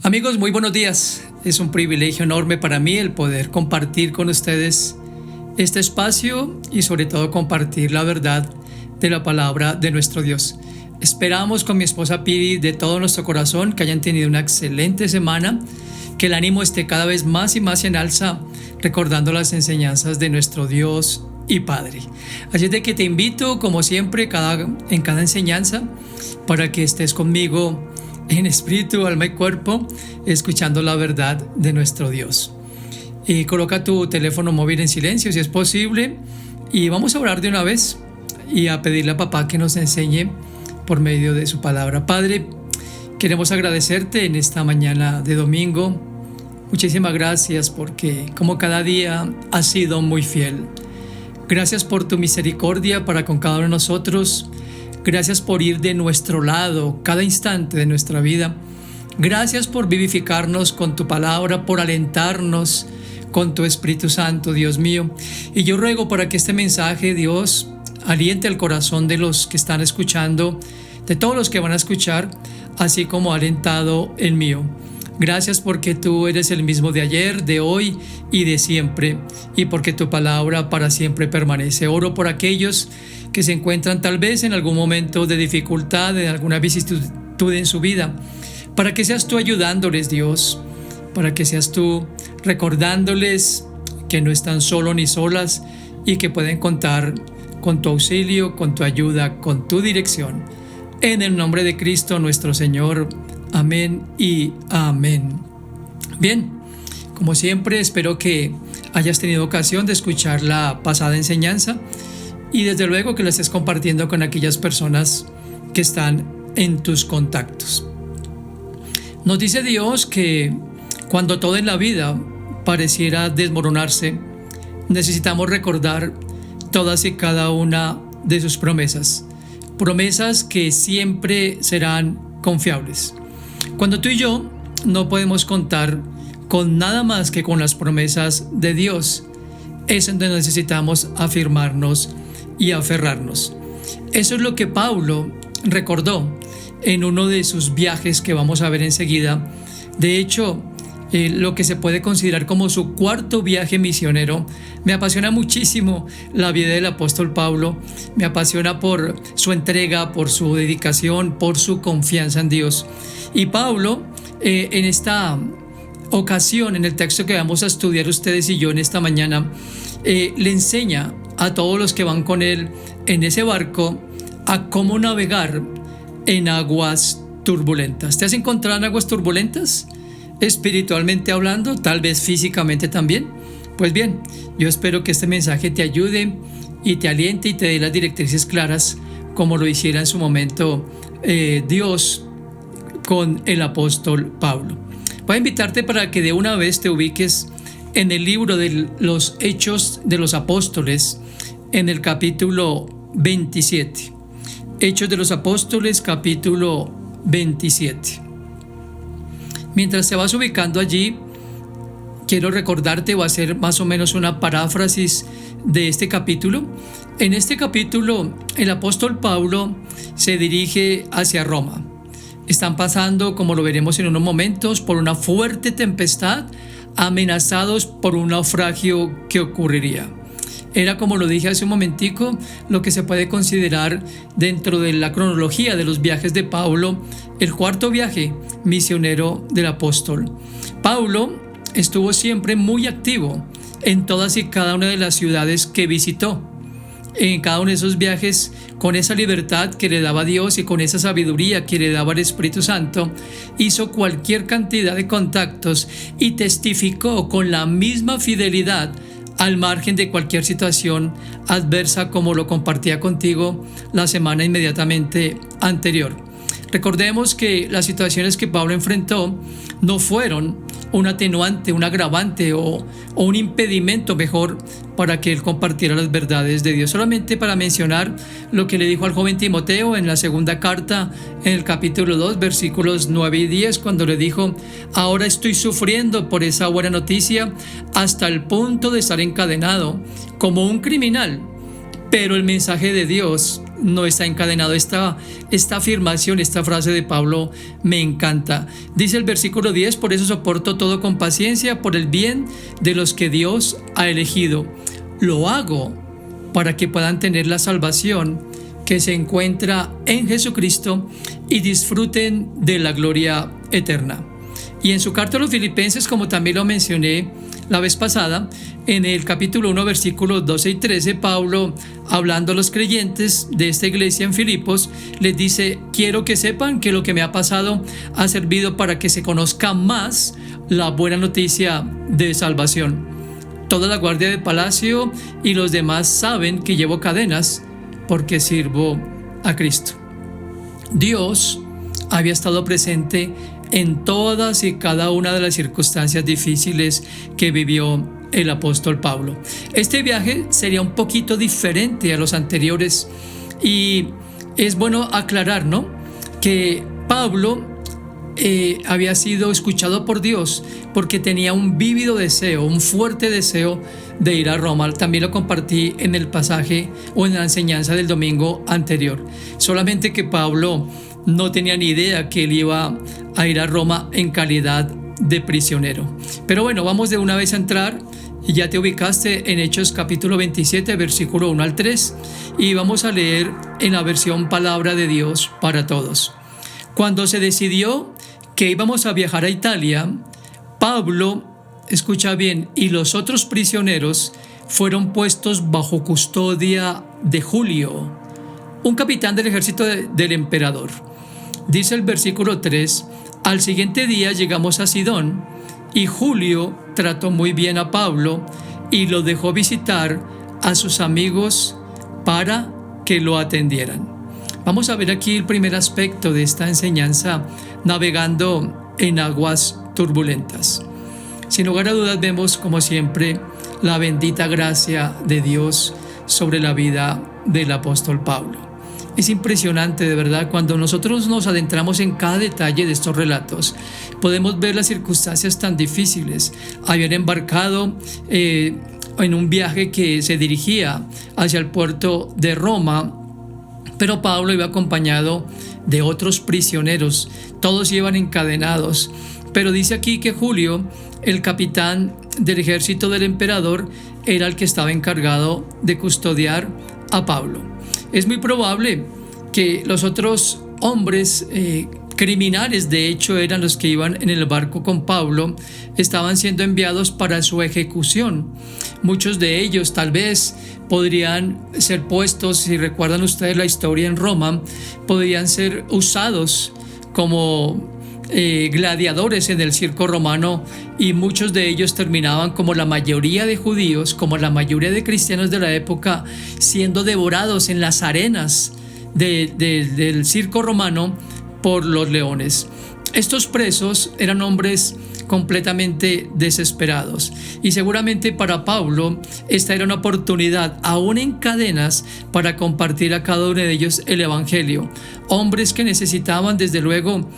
Amigos, muy buenos días. Es un privilegio enorme para mí el poder compartir con ustedes este espacio y sobre todo compartir la verdad de la palabra de nuestro Dios. Esperamos con mi esposa Pidi de todo nuestro corazón que hayan tenido una excelente semana, que el ánimo esté cada vez más y más en alza, recordando las enseñanzas de nuestro Dios y Padre. Así es de que te invito, como siempre, en cada enseñanza, para que estés conmigo en espíritu, alma y cuerpo, escuchando la verdad de nuestro Dios. Y coloca tu teléfono móvil en silencio si es posible, y vamos a orar de una vez y a pedirle a papá que nos enseñe por medio de su palabra. Padre, queremos agradecerte en esta mañana de domingo. Muchísimas gracias porque como cada día has sido muy fiel. Gracias por tu misericordia para con cada uno de nosotros. Gracias por ir de nuestro lado cada instante de nuestra vida. Gracias por vivificarnos con tu palabra, por alentarnos con tu Espíritu Santo, Dios mío. Y yo ruego para que este mensaje, Dios, aliente el corazón de los que están escuchando, de todos los que van a escuchar, así como ha alentado el mío. Gracias porque tú eres el mismo de ayer, de hoy y de siempre, y porque tu palabra para siempre permanece. Oro por aquellos que se encuentran tal vez en algún momento de dificultad, en alguna vicisitud en su vida, para que seas tú ayudándoles, Dios, para que seas tú recordándoles que no están solos ni solas y que pueden contar con tu auxilio, con tu ayuda, con tu dirección. En el nombre de Cristo nuestro Señor. Amén y amén. Bien, como siempre, espero que hayas tenido ocasión de escuchar la pasada enseñanza y desde luego que la estés compartiendo con aquellas personas que están en tus contactos. Nos dice Dios que cuando todo en la vida pareciera desmoronarse, necesitamos recordar todas y cada una de sus promesas. Promesas que siempre serán confiables. Cuando tú y yo no podemos contar con nada más que con las promesas de Dios, es donde necesitamos afirmarnos y aferrarnos. Eso es lo que Pablo recordó en uno de sus viajes que vamos a ver enseguida. De hecho, lo que se puede considerar como su cuarto viaje misionero. Me apasiona muchísimo la vida del apóstol Pablo, me apasiona por su entrega, por su dedicación, por su confianza en Dios. Y Pablo, en esta ocasión, en el texto que vamos a estudiar ustedes y yo en esta mañana, le enseña a todos los que van con él en ese barco a cómo navegar en aguas turbulentas. ¿Te has encontrado en aguas turbulentas? Espiritualmente hablando, tal vez físicamente también. Pues bien, yo espero que este mensaje te ayude y te aliente y te dé las directrices claras como lo hiciera en su momento Dios con el apóstol Pablo. Voy a invitarte para que de una vez te ubiques en el libro de los Hechos de los Apóstoles, en el capítulo 27. Hechos de los Apóstoles, capítulo 27. Mientras te vas ubicando allí, quiero recordarte o hacer más o menos una paráfrasis de este capítulo. En este capítulo, el apóstol Pablo se dirige hacia Roma. Están pasando, como lo veremos en unos momentos, por una fuerte tempestad, amenazados por un naufragio que ocurriría. Era, como lo dije hace un momentico, lo que se puede considerar dentro de la cronología de los viajes de Pablo, el cuarto viaje misionero del apóstol. Pablo estuvo siempre muy activo en todas y cada una de las ciudades que visitó. En cada uno de esos viajes, con esa libertad que le daba Dios y con esa sabiduría que le daba el Espíritu Santo, hizo cualquier cantidad de contactos y testificó con la misma fidelidad al margen de cualquier situación adversa, como lo compartía contigo la semana inmediatamente anterior. Recordemos que las situaciones que Pablo enfrentó no fueron un atenuante, un agravante o un impedimento mejor para que él compartiera las verdades de Dios. Solamente para mencionar lo que le dijo al joven Timoteo en la segunda carta, en el capítulo 2, versículos 9 y 10, cuando le dijo: ahora estoy sufriendo por esa buena noticia hasta el punto de estar encadenado como un criminal, pero el mensaje de Dios no está encadenado. Esta afirmación, esta frase de Pablo me encanta. Dice el versículo 10: por eso soporto todo con paciencia por el bien de los que Dios ha elegido. Lo hago para que puedan tener la salvación que se encuentra en Jesucristo y disfruten de la gloria eterna. Y en su carta a los Filipenses, como también lo mencioné la vez pasada, en el capítulo 1, versículos 12 y 13, Pablo, hablando a los creyentes de esta iglesia en Filipos, les dice: quiero que sepan que lo que me ha pasado ha servido para que se conozca más la buena noticia de salvación. Toda la guardia de palacio y los demás saben que llevo cadenas porque sirvo a Cristo. Dios había estado presente en todas y cada una de las circunstancias difíciles que vivió el apóstol Pablo. Este viaje sería un poquito diferente a los anteriores, y es bueno aclarar, ¿no?, que Pablo había sido escuchado por Dios porque tenía un vívido deseo, un fuerte deseo de ir a Roma. También lo compartí en el pasaje o en la enseñanza del domingo anterior. Solamente que Pablo no tenía ni idea que él iba a ir a Roma en calidad de prisionero. Pero bueno, vamos de una vez a entrar. Ya te ubicaste en Hechos capítulo 27, versículo 1 al 3, y vamos a leer en la versión Palabra de Dios para Todos. Cuando se decidió que íbamos a viajar a Italia, Pablo, escucha bien, y los otros prisioneros fueron puestos bajo custodia de Julio, un capitán del ejército del emperador. Dice el versículo 3: al siguiente día llegamos a Sidón, y Julio trató muy bien a Pablo y lo dejó visitar a sus amigos para que lo atendieran. Vamos a ver aquí el primer aspecto de esta enseñanza, navegando en aguas turbulentas. Sin lugar a dudas vemos, como siempre, la bendita gracia de Dios sobre la vida del apóstol Pablo. Es impresionante, de verdad, cuando nosotros nos adentramos en cada detalle de estos relatos. Podemos ver las circunstancias tan difíciles. Habían embarcado en un viaje que se dirigía hacia el puerto de Roma, pero Pablo iba acompañado de otros prisioneros. Todos iban encadenados. Pero dice aquí que Julio, el capitán del ejército del emperador, era el que estaba encargado de custodiar a Pablo. Es muy probable que los otros hombres criminales, de hecho, eran los que iban en el barco con Pablo, estaban siendo enviados para su ejecución. Muchos de ellos tal vez podrían ser puestos, si recuerdan ustedes la historia en Roma, podrían ser usados como gladiadores en el circo romano, y muchos de ellos terminaban, como la mayoría de judíos, como la mayoría de cristianos de la época, siendo devorados en las arenas del circo romano por los leones. Estos presos eran hombres completamente desesperados, y seguramente para Pablo esta era una oportunidad, aún en cadenas, para compartir a cada uno de ellos el evangelio. Hombres que necesitaban, desde luego,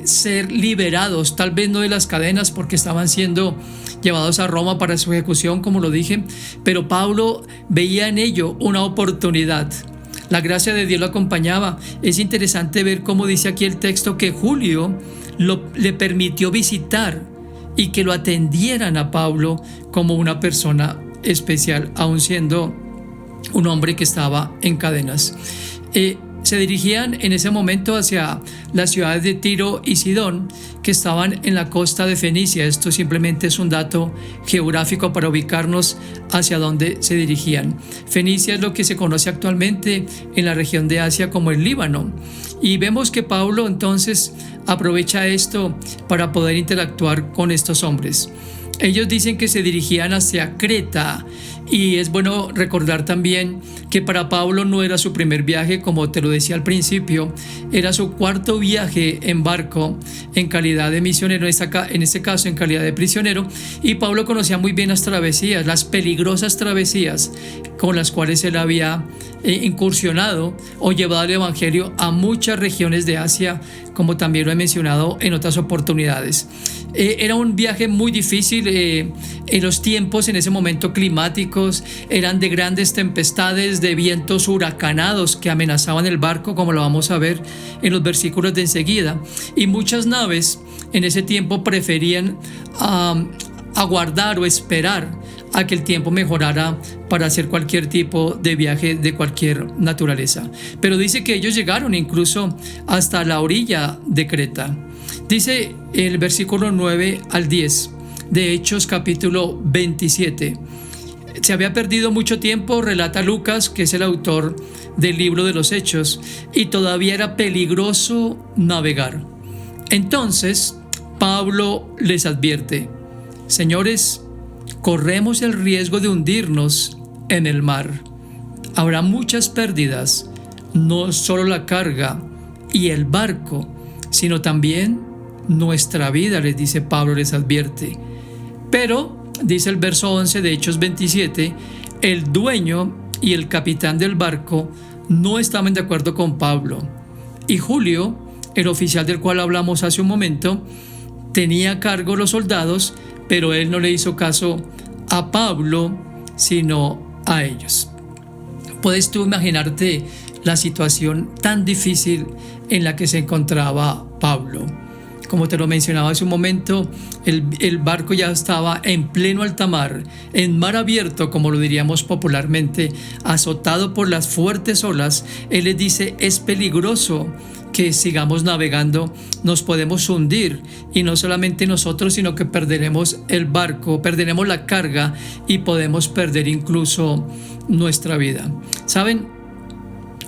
ser liberados, tal vez no de las cadenas, porque estaban siendo llevados a Roma para su ejecución, como lo dije, pero Pablo veía en ello una oportunidad. La gracia de Dios lo acompañaba. Es interesante ver cómo dice aquí el texto que Julio le permitió visitar y que lo atendieran a Pablo como una persona especial, aun siendo un hombre que estaba en cadenas. Se dirigían en ese momento hacia las ciudades de Tiro y Sidón, que estaban en la costa de Fenicia. Esto simplemente es un dato geográfico para ubicarnos hacia dónde se dirigían. Fenicia es lo que se conoce actualmente en la región de Asia como el Líbano. Y vemos que Pablo entonces aprovecha esto para poder interactuar con estos hombres. Ellos dicen que se dirigían hacia Creta, y es bueno recordar también que para Pablo no era su primer viaje, como te lo decía al principio, era su cuarto viaje en barco en calidad de misionero, en este caso en calidad de prisionero, y Pablo conocía muy bien las travesías, las peligrosas travesías con las cuales él había incursionado o llevado el evangelio a muchas regiones de Asia, como también lo he mencionado en otras oportunidades. Era un viaje muy difícil en los tiempos, en ese momento climáticos, trágicos, eran de grandes tempestades, de vientos huracanados que amenazaban el barco, como lo vamos a ver en los versículos de enseguida. Y muchas naves en ese tiempo preferían aguardar o esperar a que el tiempo mejorara para hacer cualquier tipo de viaje de cualquier naturaleza. Pero dice que ellos llegaron incluso hasta la orilla de Creta. Dice el versículo 9 al 10 de Hechos capítulo 27. Se había perdido mucho tiempo, relata Lucas, que es el autor del libro de los Hechos, y todavía era peligroso navegar. Entonces Pablo les advierte: señores, corremos el riesgo de hundirnos en el mar. Habrá muchas pérdidas, no solo la carga y el barco, sino también nuestra vida, les dice Pablo, les advierte. Pero, dice el verso 11 de Hechos 27, el dueño y el capitán del barco no estaban de acuerdo con Pablo. Y Julio, el oficial del cual hablamos hace un momento, tenía a cargo los soldados, pero él no le hizo caso a Pablo, sino a ellos. ¿Puedes tú imaginarte la situación tan difícil en la que se encontraba Pablo? Como te lo mencionaba hace un momento, el barco ya estaba en pleno alta mar, en mar abierto, como lo diríamos popularmente, azotado por las fuertes olas. Él les dice: es peligroso que sigamos navegando, nos podemos hundir, y no solamente nosotros, sino que perderemos el barco, perderemos la carga y podemos perder incluso nuestra vida. ¿Saben?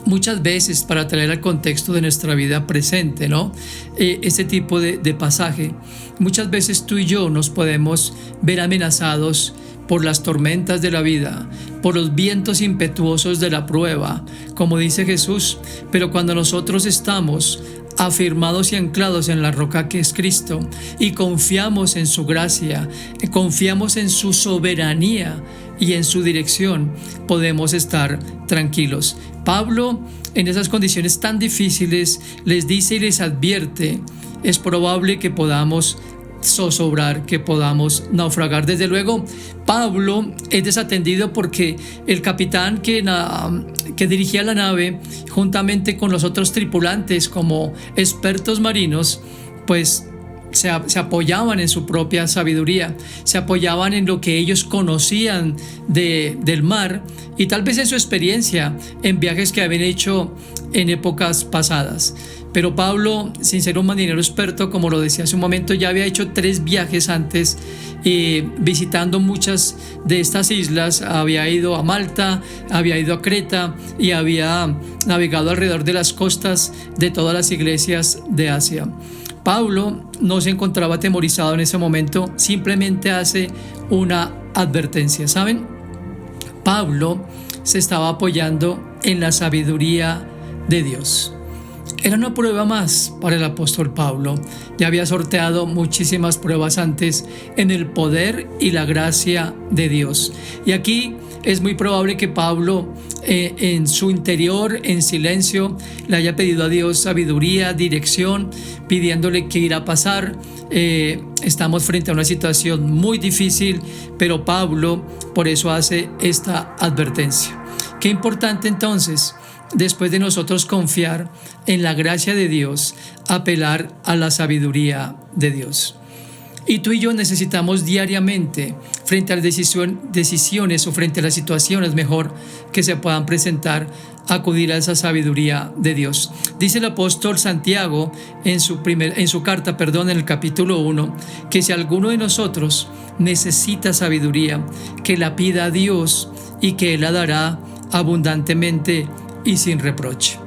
Muchas veces, para traer al contexto de nuestra vida presente, ¿no? Este tipo de pasaje, muchas veces tú y yo nos podemos ver amenazados por las tormentas de la vida, por los vientos impetuosos de la prueba, como dice Jesús. Pero cuando nosotros estamos afirmados y anclados en la roca que es Cristo, y confiamos en su gracia, confiamos en su soberanía y en su dirección, podemos estar tranquilos. Pablo, en esas condiciones tan difíciles, les dice y les advierte: es probable que podamos zozobrar, que podamos naufragar. Desde luego, Pablo es desatendido porque el capitán que dirigía la nave, juntamente con los otros tripulantes como expertos marinos, pues se apoyaban en su propia sabiduría, se apoyaban en lo que ellos conocían del mar y tal vez en su experiencia en viajes que habían hecho en épocas pasadas. Pero Pablo, sin ser un marinero experto, como lo decía hace un momento, ya había hecho 3 viajes antes, visitando muchas de estas islas. Había ido a Malta, había ido a Creta y había navegado alrededor de las costas de todas las iglesias de Asia. Pablo no se encontraba atemorizado en ese momento, simplemente hace una advertencia. ¿Saben? Pablo se estaba apoyando en la sabiduría de Dios. Era una prueba más para el apóstol Pablo. Ya había sorteado muchísimas pruebas antes en el poder y la gracia de Dios. Y aquí es muy probable que Pablo en su interior, en silencio, le haya pedido a Dios sabiduría, dirección, pidiéndole qué irá a pasar. Estamos frente a una situación muy difícil, pero Pablo por eso hace esta advertencia. Qué importante entonces, después de nosotros confiar en la gracia de Dios, apelar a la sabiduría de Dios. Y tú y yo necesitamos diariamente, frente a las decisiones o frente a las situaciones mejor que se puedan presentar, acudir a esa sabiduría de Dios. Dice el apóstol Santiago en su carta, en el capítulo 1, que si alguno de nosotros necesita sabiduría, que la pida a Dios y que Él la dará abundantemente y sin reproche.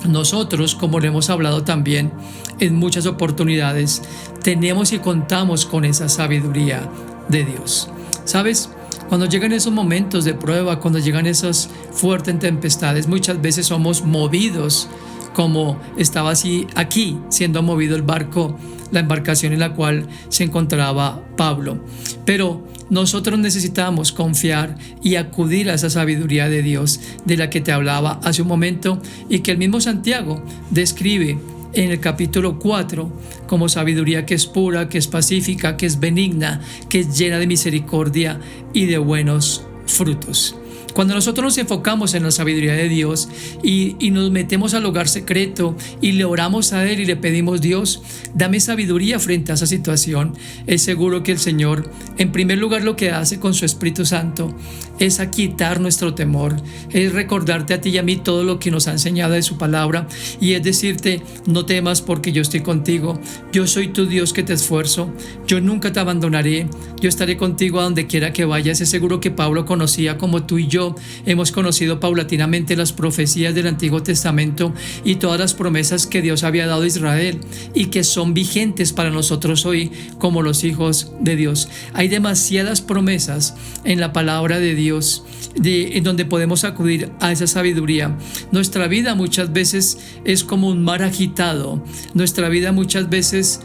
Nosotros, como lo hemos hablado también en muchas oportunidades, tenemos y contamos con esa sabiduría de Dios. ¿Sabes? Cuando llegan esos momentos de prueba, cuando llegan esas fuertes tempestades, muchas veces somos movidos, como estaba aquí siendo movido el barco, la embarcación en la cual se encontraba Pablo. Pero nosotros necesitamos confiar y acudir a esa sabiduría de Dios de la que te hablaba hace un momento y que el mismo Santiago describe en el capítulo 4 como sabiduría que es pura, que es pacífica, que es benigna, que es llena de misericordia y de buenos frutos. Cuando nosotros nos enfocamos en la sabiduría de Dios y nos metemos al lugar secreto y le oramos a Él y le pedimos: Dios, dame sabiduría frente a esa situación, es seguro que el Señor, en primer lugar, lo que hace con su Espíritu Santo es quitar nuestro temor, es recordarte a ti y a mí todo lo que nos ha enseñado de su palabra, y es decirte: no temas, porque yo estoy contigo, yo soy tu Dios que te esfuerzo, yo nunca te abandonaré, yo estaré contigo a donde quiera que vayas. Es seguro que Pablo conocía, como tú y yo hemos conocido paulatinamente, las profecías del Antiguo Testamento y todas las promesas que Dios había dado a Israel y que son vigentes para nosotros hoy como los hijos de Dios. Hay demasiadas promesas en la palabra de Dios en donde podemos acudir a esa sabiduría. Nuestra vida muchas veces es como un mar agitado. Nuestra vida muchas veces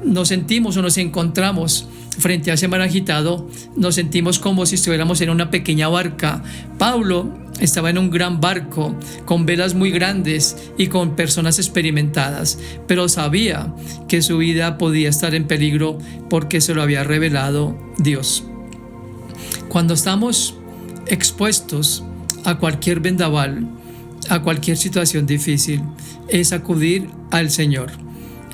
nos sentimos o nos encontramos frente a ese mar agitado, nos sentimos como si estuviéramos en una pequeña barca. Pablo estaba en un gran barco con velas muy grandes y con personas experimentadas, pero sabía que su vida podía estar en peligro porque se lo había revelado Dios. Cuando estamos expuestos a cualquier vendaval, a cualquier situación difícil, es acudir al Señor.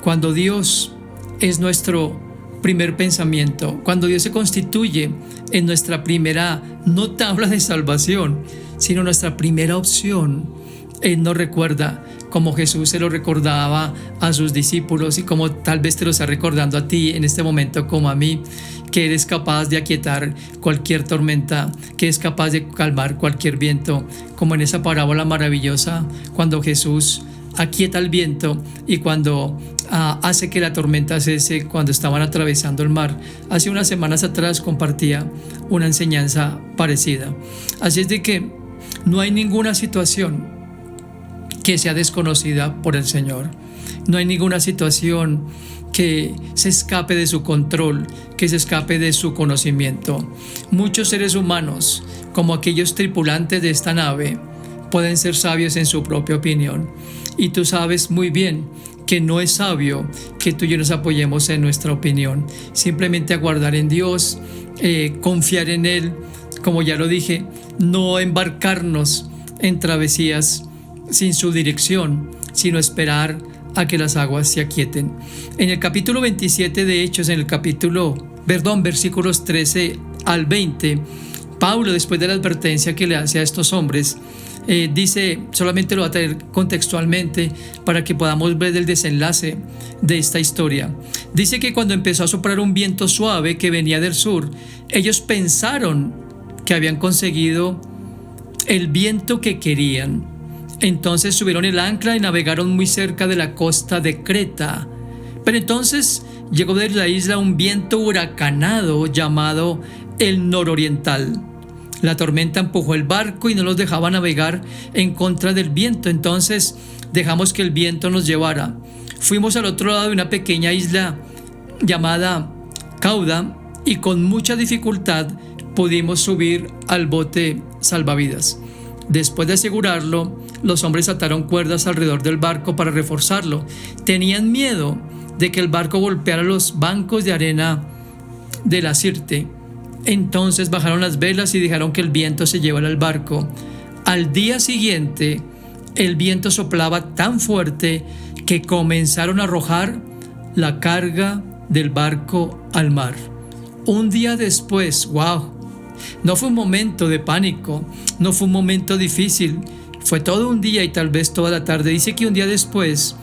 Cuando Dios es nuestro primer pensamiento, cuando Dios se constituye en nuestra primera, no tabla de salvación, sino nuestra primera opción, Él nos recuerda como Jesús se lo recordaba a sus discípulos y como tal vez te lo está recordando a ti en este momento como a mí, que eres capaz de aquietar cualquier tormenta, que es capaz de calmar cualquier viento, como en esa parábola maravillosa cuando Jesús aquieta el viento y cuando hace que la tormenta cese cuando estaban atravesando el mar. Hace unas semanas atrás compartía una enseñanza parecida. Así es de que no hay ninguna situación que sea desconocida por el Señor. No hay ninguna situación que se escape de su control, que se escape de su conocimiento. Muchos seres humanos, como aquellos tripulantes de esta nave, pueden ser sabios en su propia opinión. Y tú sabes muy bien que no es sabio que tú y yo nos apoyemos en nuestra opinión. Simplemente aguardar en Dios, confiar en Él, como ya lo dije, no embarcarnos en travesías sin su dirección, sino esperar a que las aguas se aquieten. En el capítulo 27 de Hechos, versículos 13 al 20, Pablo, después de la advertencia que le hace a estos hombres, dice, solamente lo va a traer contextualmente para que podamos ver el desenlace de esta historia. Dice que cuando empezó a soplar un viento suave que venía del sur, ellos pensaron que habían conseguido el viento que querían. Entonces subieron el ancla y navegaron muy cerca de la costa de Creta. Pero entonces llegó de la isla un viento huracanado llamado el nororiental. La tormenta empujó el barco y no los dejaba navegar en contra del viento. Entonces dejamos que el viento nos llevara. Fuimos al otro lado de una pequeña isla llamada Cauda y con mucha dificultad pudimos subir al bote salvavidas. Después de asegurarlo, los hombres ataron cuerdas alrededor del barco para reforzarlo. Tenían miedo de que el barco golpeara los bancos de arena de la Sirte. Entonces bajaron las velas y dejaron que el viento se llevara al barco. Al día siguiente, el viento soplaba tan fuerte que comenzaron a arrojar la carga del barco al mar. Un día después, ¡wow! No fue un momento de pánico, no fue un momento difícil, fue todo un día y tal vez toda la tarde. Dice que un día después,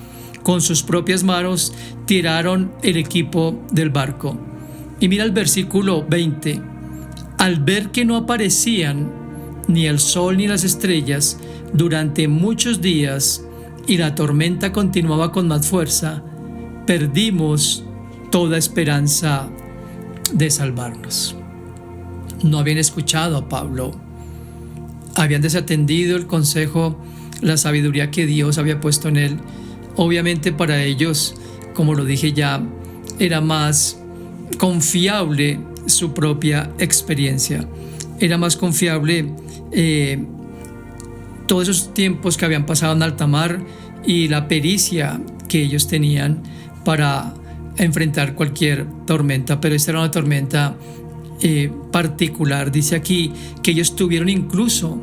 con sus propias manos, tiraron el equipo del barco. Y mira el versículo 20. Al ver que no aparecían ni el sol ni las estrellas durante muchos días y la tormenta continuaba con más fuerza, perdimos toda esperanza de salvarnos. No habían escuchado a Pablo, habían desatendido el consejo, la sabiduría que Dios había puesto en él. Obviamente para ellos, como lo dije ya, era más confiable su propia experiencia, era más confiable todos esos tiempos que habían pasado en alta mar y la pericia que ellos tenían para enfrentar cualquier tormenta. Pero esta era una tormenta particular. Dice aquí que ellos tuvieron incluso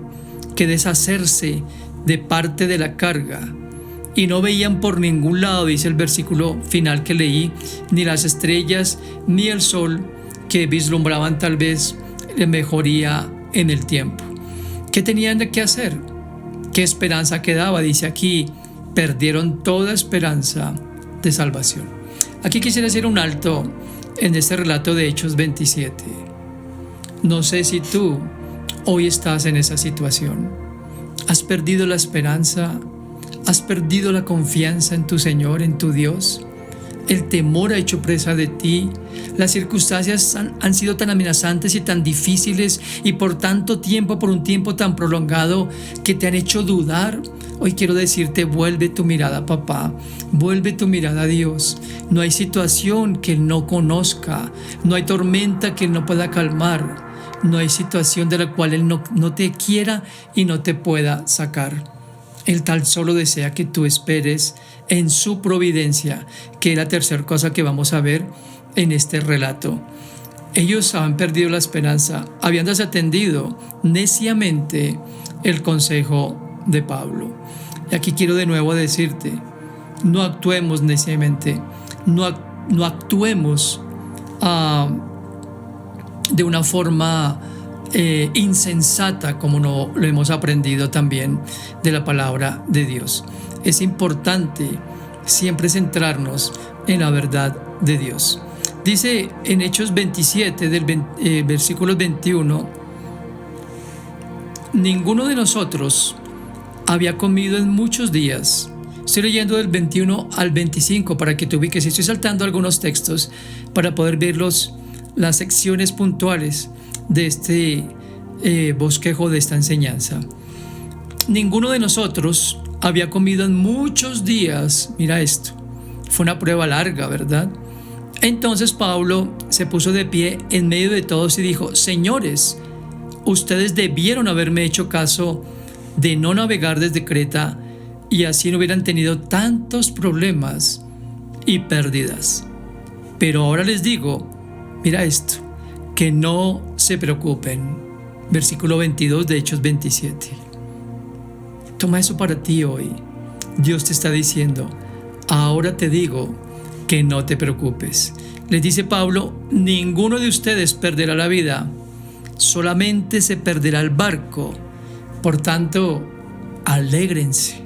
que deshacerse de parte de la carga y no veían por ningún lado, dice el versículo final que leí, ni las estrellas ni el sol, que vislumbraban tal vez mejoría en el tiempo. ¿Qué tenían que hacer? ¿Qué esperanza quedaba? Dice aquí, perdieron toda esperanza de salvación. Aquí quisiera hacer un alto en este relato de Hechos 27. No sé si tú hoy estás en esa situación. ¿Has perdido la esperanza? ¿Has perdido la confianza en tu Señor, en tu Dios? El temor ha hecho presa de ti. Las circunstancias han sido tan amenazantes y tan difíciles y por tanto tiempo, por un tiempo tan prolongado, que te han hecho dudar. Hoy quiero decirte, vuelve tu mirada a papá, vuelve tu mirada a Dios. No hay situación que Él no conozca, no hay tormenta que Él no pueda calmar, no hay situación de la cual Él no te quiera y no te pueda sacar. Él tan solo desea que tú esperes en su providencia, que es la tercera cosa que vamos a ver en este relato. Ellos han perdido la esperanza, habían desatendido neciamente el consejo de Pablo. Y aquí quiero de nuevo decirte, no actuemos neciamente, no actuemos de una forma insensata, como no lo hemos aprendido también de la palabra de Dios. Es importante siempre centrarnos en la verdad de Dios. Dice en Hechos 27, versículo 21, ninguno de nosotros había comido en muchos días. Estoy leyendo del 21 al 25 para que te ubiques. Estoy saltando algunos textos para poder ver las secciones puntuales de este bosquejo, de esta enseñanza. Ninguno de nosotros había comido en muchos días. Mira esto, fue una prueba larga, ¿verdad? Entonces Pablo se puso de pie en medio de todos y dijo: señores, ustedes debieron haberme hecho caso de no navegar desde Creta, y así no hubieran tenido tantos problemas y pérdidas. Pero ahora les digo, mira esto, que no se preocupen. Versículo 22 de Hechos 27. Toma eso para ti hoy. Dios te está diciendo, ahora te digo que no te preocupes. Les dice Pablo, ninguno de ustedes perderá la vida, solamente se perderá el barco. Por tanto, alégrense.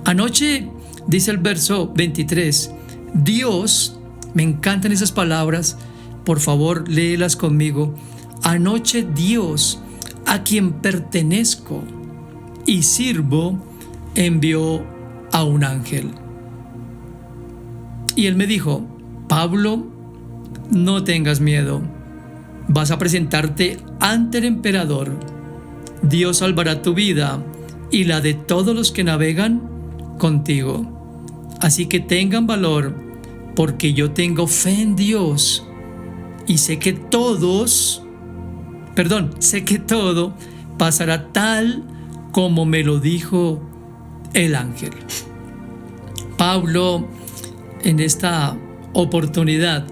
Anoche, dice el verso 23, Dios, me encantan esas palabras, por favor léelas conmigo. Anoche Dios, a quien pertenezco y sirvo, envió a un ángel. Y él me dijo, Pablo, no tengas miedo, vas a presentarte ante el emperador. Dios salvará tu vida y la de todos los que navegan contigo. Así que tengan valor, porque yo tengo fe en Dios y sé que todo pasará tal como me lo dijo el ángel. Pablo, en esta oportunidad,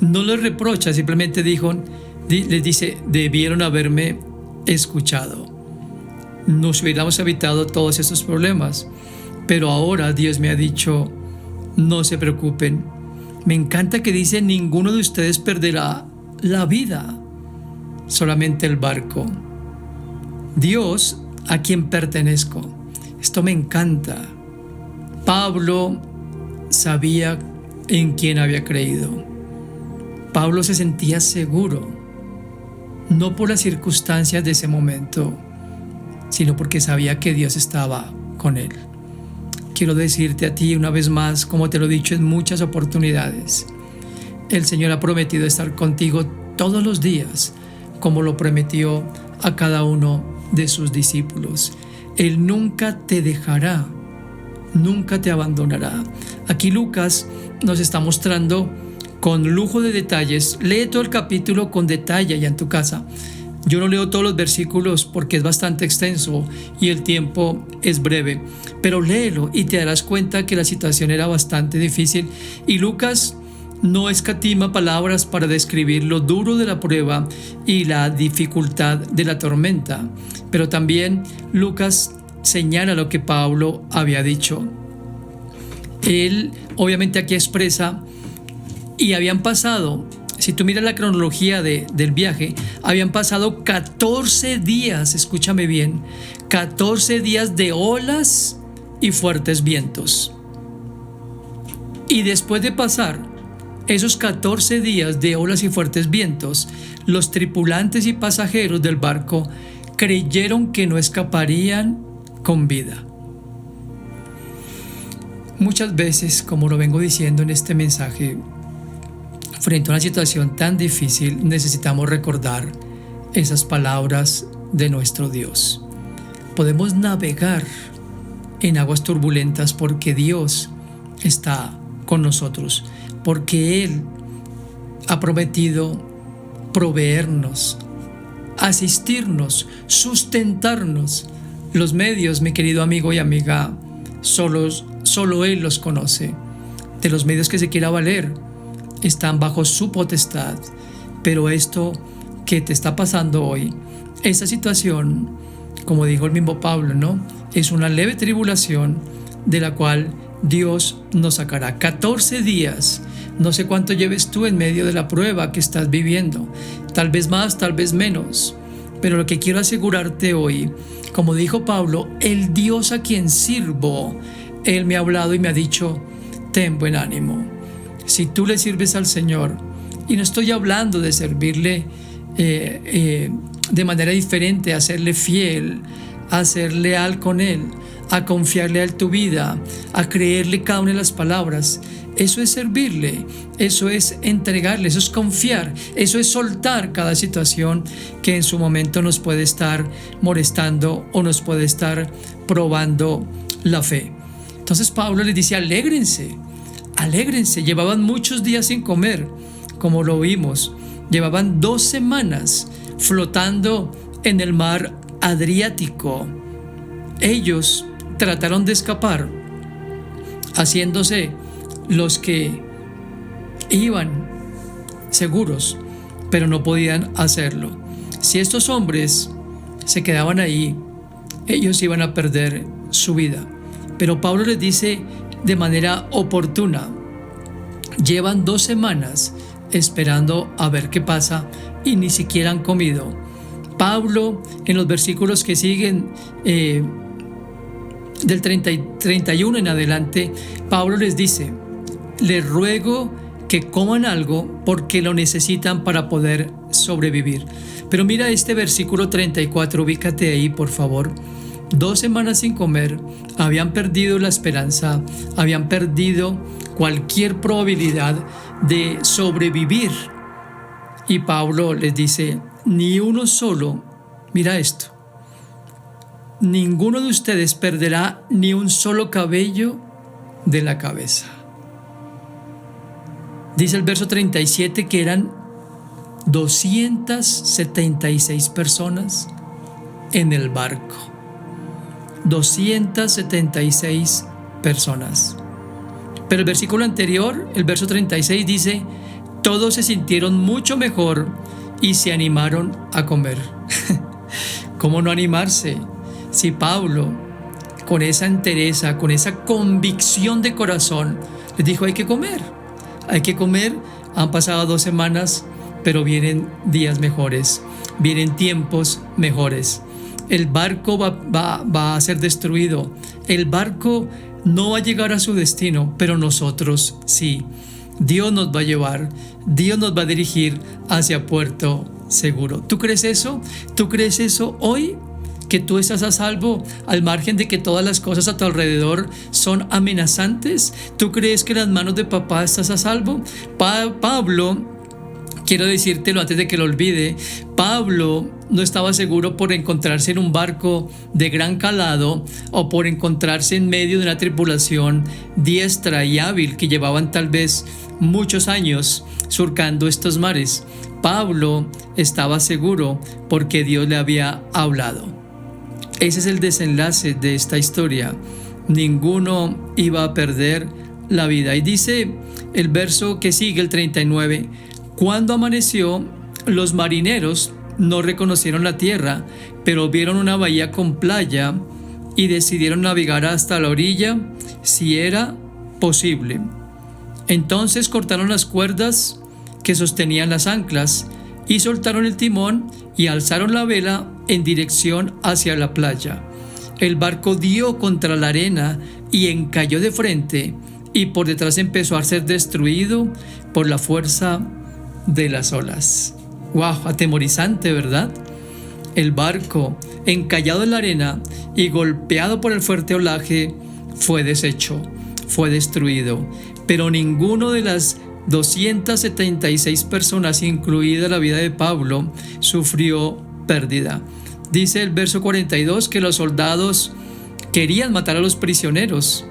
no les reprocha, simplemente les dice, debieron haberme escuchado. Nos hubiéramos evitado todos estos problemas, pero ahora Dios me ha dicho, no se preocupen. Me encanta que dice, ninguno de ustedes perderá la vida, solamente el barco. Dios, a quien pertenezco. Esto me encanta. Pablo sabía en quién había creído. Pablo se sentía seguro, no por las circunstancias de ese momento, sino porque sabía que Dios estaba con él. Quiero decirte a ti una vez más, como te lo he dicho en muchas oportunidades, el Señor ha prometido estar contigo todos los días, como lo prometió a cada uno de sus discípulos. Él nunca te dejará, nunca te abandonará. Aquí Lucas nos está mostrando con lujo de detalles. Lee todo el capítulo con detalle allá en tu casa. Yo no leo todos los versículos porque es bastante extenso y el tiempo es breve, pero léelo y te darás cuenta que la situación era bastante difícil. Y Lucas no escatima palabras para describir lo duro de la prueba y la dificultad de la tormenta, pero también Lucas señala lo que Pablo había dicho. Él obviamente aquí expresa, y habían pasado, si tú miras la cronología del viaje, habían pasado 14 días, escúchame bien, 14 días de olas y fuertes vientos. Y después de pasar esos 14 días de olas y fuertes vientos, los tripulantes y pasajeros del barco creyeron que no escaparían con vida. Muchas veces, como lo vengo diciendo en este mensaje, frente a una situación tan difícil, necesitamos recordar esas palabras de nuestro Dios. Podemos navegar en aguas turbulentas porque Dios está con nosotros, porque Él ha prometido proveernos, asistirnos, sustentarnos. Los medios, mi querido amigo y amiga, solo Él los conoce. De los medios que se quiera valer, están bajo su potestad. Pero esto que te está pasando hoy, esta situación, como dijo el mismo Pablo, ¿no?, es una leve tribulación de la cual Dios nos sacará. 14 días, no sé cuánto lleves tú en medio de la prueba que estás viviendo, tal vez más, tal vez menos, pero lo que quiero asegurarte hoy, como dijo Pablo, el Dios a quien sirvo, Él me ha hablado y me ha dicho, ten buen ánimo. Si tú le sirves al Señor, y no estoy hablando de servirle de manera diferente, a serle fiel, a ser leal con Él, a confiarle a Él tu vida, a creerle cada una de las palabras. Eso es servirle, eso es entregarle, eso es confiar, eso es soltar cada situación que en su momento nos puede estar molestando o nos puede estar probando la fe. Entonces Pablo les dice, alégrense, alégrense. Llevaban muchos días sin comer, como lo vimos. Llevaban 2 semanas flotando en el mar Adriático. Ellos trataron de escapar, haciéndose los que iban seguros, pero no podían hacerlo. Si estos hombres se quedaban ahí, ellos iban a perder su vida. Pero Pablo les dice de manera oportuna, llevan 2 semanas esperando a ver qué pasa y ni siquiera han comido. Pablo, en los versículos que siguen, del 31 en adelante, Pablo les dice, les ruego que coman algo porque lo necesitan para poder sobrevivir. Pero mira este versículo 34, ubícate ahí por favor. 2 semanas sin comer, habían perdido la esperanza, habían perdido cualquier probabilidad de sobrevivir. Y Pablo les dice, ni uno solo, mira esto, ninguno de ustedes perderá ni un solo cabello de la cabeza. Dice el verso 37 que eran 276 personas en el barco. 276 personas. Pero el versículo anterior, el verso 36 dice, todos se sintieron mucho mejor y se animaron a comer. ¿Cómo no animarse? Si Pablo, con esa entereza, con esa convicción de corazón, les dijo, hay que comer, hay que comer. Han pasado 2 semanas, pero vienen días mejores, vienen tiempos mejores. El barco va a ser destruido, el barco no va a llegar a su destino, pero nosotros sí. Dios nos va a llevar, Dios nos va a dirigir hacia puerto seguro. ¿Tú crees eso? ¿Tú crees eso hoy? ¿Que tú estás a salvo al margen de que todas las cosas a tu alrededor son amenazantes? ¿Tú crees que en las manos de papá estás a salvo? Pablo, quiero decírtelo antes de que lo olvide, Pablo no estaba seguro por encontrarse en un barco de gran calado o por encontrarse en medio de una tripulación diestra y hábil que llevaban tal vez muchos años surcando estos mares. Pablo estaba seguro porque Dios le había hablado. Ese es el desenlace de esta historia. Ninguno iba a perder la vida. Y dice El verso que sigue, el 39. Cuando amaneció, los marineros no reconocieron la tierra, pero vieron una bahía con playa y decidieron navegar hasta la orilla si era posible. Entonces cortaron las cuerdas que sostenían las anclas y soltaron el timón y alzaron la vela en dirección hacia la playa. El barco dio contra la arena y encalló de frente, y por detrás empezó a ser destruido por la fuerza de las olas. ¡Wow! Atemorizante, ¿verdad? El barco, encallado en la arena y golpeado por el fuerte olaje, fue deshecho, fue destruido, pero ninguno de las 276 personas, incluida la vida de Pablo, sufrió pérdida. Dice el verso 42 que los soldados querían matar a los prisioneros,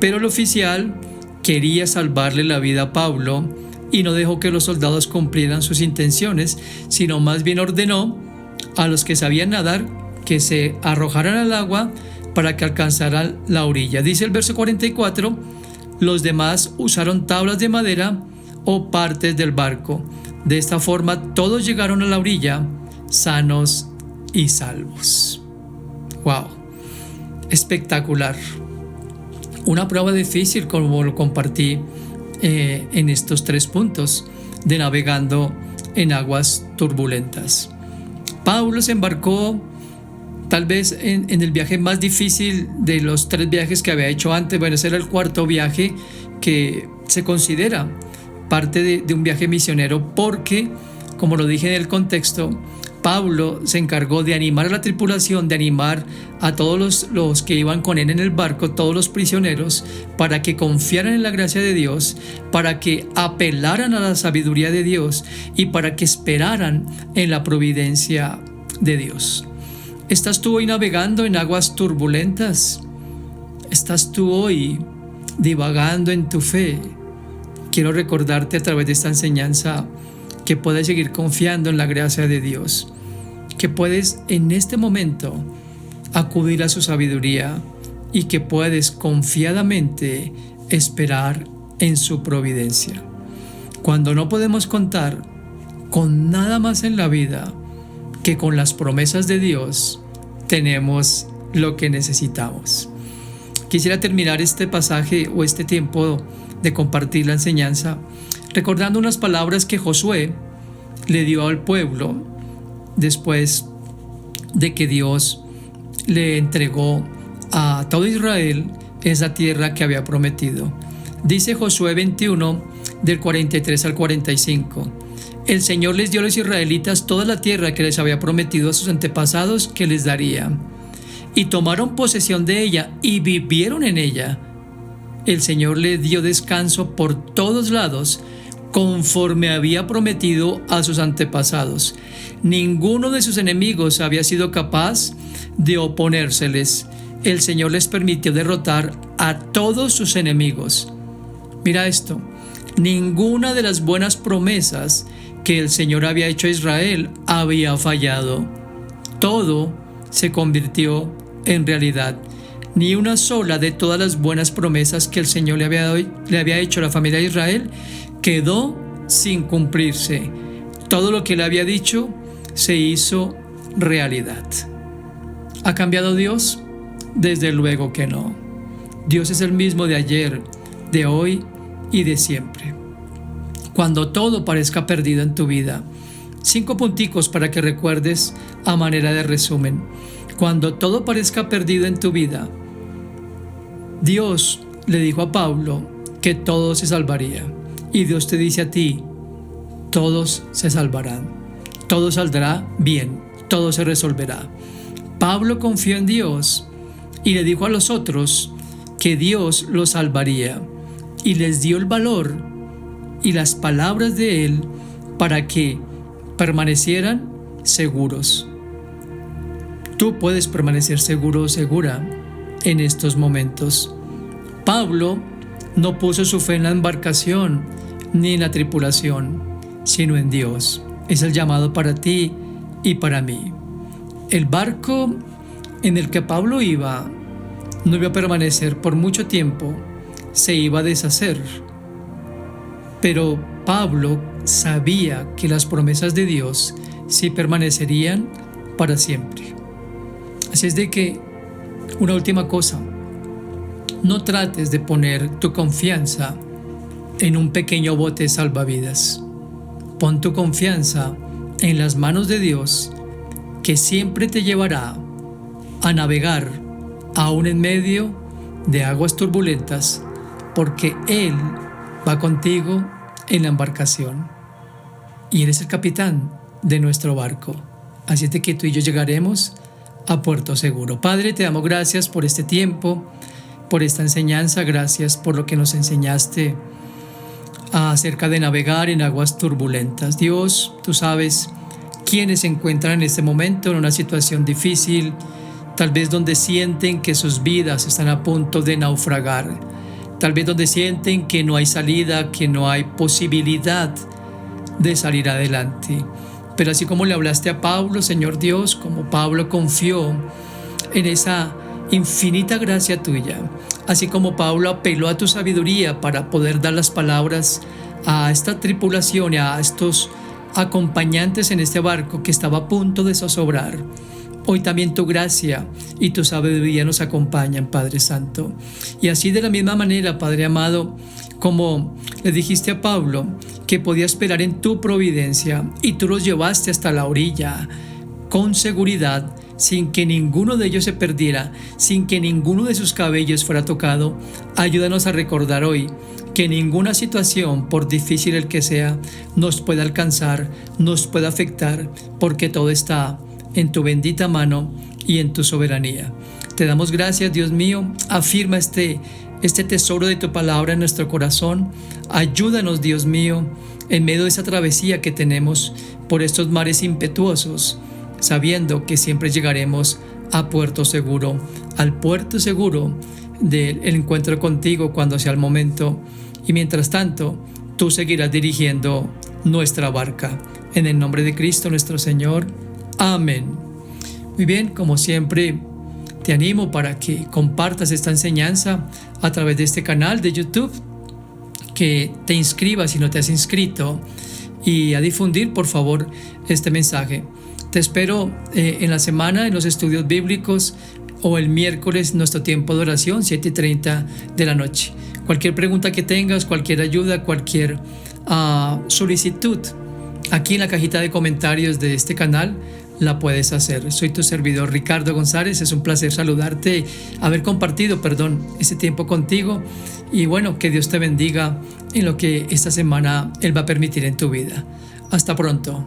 pero el oficial quería salvarle la vida a Pablo y no dejó que los soldados cumplieran sus intenciones, sino más bien ordenó a los que sabían nadar que se arrojaran al agua para que alcanzaran la orilla. Dice el verso 44, los demás usaron tablas de madera o partes del barco. De esta forma todos llegaron a la orilla sanos y salvos. ¡Wow! Espectacular. Una prueba difícil, como lo compartí en estos 3 puntos de navegando en aguas turbulentas. Pablo se embarcó tal vez en el viaje más difícil de los 3 viajes que había hecho antes. Bueno, ese era el 4º viaje que se considera parte de un viaje misionero porque, como lo dije en el contexto, Pablo se encargó de animar a la tripulación, de animar a todos los que iban con él en el barco, todos los prisioneros, para que confiaran en la gracia de Dios, para que apelaran a la sabiduría de Dios y para que esperaran en la providencia de Dios. ¿Estás tú hoy navegando en aguas turbulentas? ¿Estás tú hoy divagando en tu fe? Quiero recordarte a través de esta enseñanza que puedes seguir confiando en la gracia de Dios, que puedes en este momento acudir a su sabiduría y que puedes confiadamente esperar en su providencia. Cuando no podemos contar con nada más en la vida que con las promesas de Dios, tenemos lo que necesitamos. Quisiera terminar este pasaje o este tiempo de compartir la enseñanza recordando unas palabras que Josué le dio al pueblo después de que Dios le entregó a todo Israel esa tierra que había prometido. Dice Josué 21 del 43 al 45. El Señor les dio a los israelitas toda la tierra que les había prometido a sus antepasados que les daría, y tomaron posesión de ella y vivieron en ella. El Señor les dio descanso por todos lados, conforme había prometido a sus antepasados. Ninguno de sus enemigos había sido capaz de oponérseles. El Señor les permitió derrotar a todos sus enemigos. Mira esto, ninguna de las buenas promesas que el Señor había hecho a Israel había fallado. Todo se convirtió en realidad. Ni una sola de todas las buenas promesas que el Señor le había hecho a la familia de Israel quedó sin cumplirse. Todo lo que le había dicho se hizo realidad. ¿Ha cambiado Dios? Desde luego que no. Dios es el mismo de ayer, de hoy y de siempre. Cuando todo parezca perdido en tu vida, 5 punticos para que recuerdes a manera de resumen. Cuando todo parezca perdido en tu vida, Dios le dijo a Pablo que todo se salvaría. Y Dios te dice a ti, todos se salvarán, todo saldrá bien, todo se resolverá. Pablo confió en Dios y le dijo a los otros que Dios los salvaría y les dio el valor y las palabras de Él para que permanecieran seguros. Tú puedes permanecer seguro o segura en estos momentos. Pablo no puso su fe en la embarcación ni en la tripulación, sino en Dios. Es el llamado para ti y para mí. El barco en el que Pablo iba no iba a permanecer por mucho tiempo, se iba a deshacer. Pero Pablo sabía que las promesas de Dios sí permanecerían para siempre. Así es de que, una última cosa, no trates de poner tu confianza en un pequeño bote salvavidas. Pon tu confianza en las manos de Dios, que siempre te llevará a navegar aún en medio de aguas turbulentas, porque Él va contigo en la embarcación y eres el capitán de nuestro barco. Así es de que tú y yo llegaremos a puerto seguro. Padre, te damos gracias por este tiempo, por esta enseñanza. Gracias por lo que nos enseñaste acerca de navegar en aguas turbulentas. Dios, tú sabes quiénes se encuentran en este momento en una situación difícil, tal vez donde sienten que sus vidas están a punto de naufragar, tal vez donde sienten que no hay salida, que no hay posibilidad de salir adelante. Pero así como le hablaste a Pablo, Señor Dios, como Pablo confió en esa infinita gracia tuya, así como Pablo apeló a tu sabiduría para poder dar las palabras a esta tripulación y a estos acompañantes en este barco que estaba a punto de zozobrar, hoy también tu gracia y tu sabiduría nos acompañan, Padre Santo. Y así de la misma manera, Padre amado, como le dijiste a Pablo que podía esperar en tu providencia y tú los llevaste hasta la orilla con seguridad, sin que ninguno de ellos se perdiera, sin que ninguno de sus cabellos fuera tocado. Ayúdanos a recordar hoy que ninguna situación, por difícil el que sea, nos pueda alcanzar, nos pueda afectar, porque todo está en tu bendita mano y en tu soberanía. Te damos gracias, Dios mío. Afirma este tesoro de tu palabra en nuestro corazón. Ayúdanos, Dios mío, en medio de esa travesía que tenemos por estos mares impetuosos, sabiendo que siempre llegaremos a puerto seguro, al puerto seguro del encuentro contigo cuando sea el momento. Y mientras tanto, tú seguirás dirigiendo nuestra barca. En el nombre de Cristo nuestro Señor. Amén. Muy bien, como siempre, te animo para que compartas esta enseñanza a través de este canal de YouTube, que te inscribas si no te has inscrito y a difundir, por favor, este mensaje. Te espero en la semana en los estudios bíblicos o el miércoles nuestro tiempo de oración, 7:30 de la noche. Cualquier pregunta que tengas, cualquier ayuda, cualquier solicitud, aquí en la cajita de comentarios de este canal la puedes hacer. Soy tu servidor Ricardo González. Es un placer saludarte, haber compartido, este tiempo contigo. Y bueno, que Dios te bendiga en lo que esta semana Él va a permitir en tu vida. Hasta pronto.